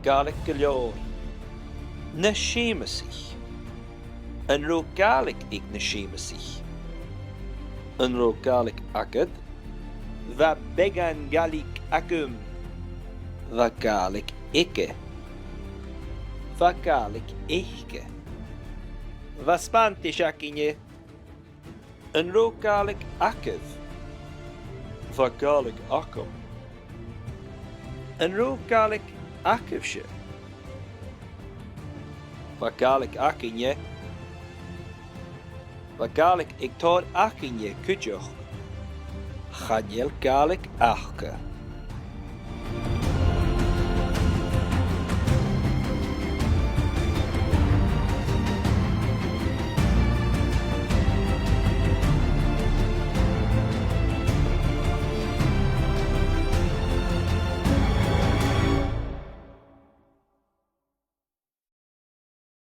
Gaelic galore. Na Seumasaich. An ro Gaelic ig na Seumasaich. An ro Gaelic agad. Va began Gaelic acum. Va Gaelic ikke. Va Gaelic eiche. Va Spantish akinje. An ro Gaelic akev. Va Gaelic acum. An ro Gaelic akevshe. Va Gaelic akinje. Va Gaelic ik tor akinje kutjoch. Chaniel Gaelic achke.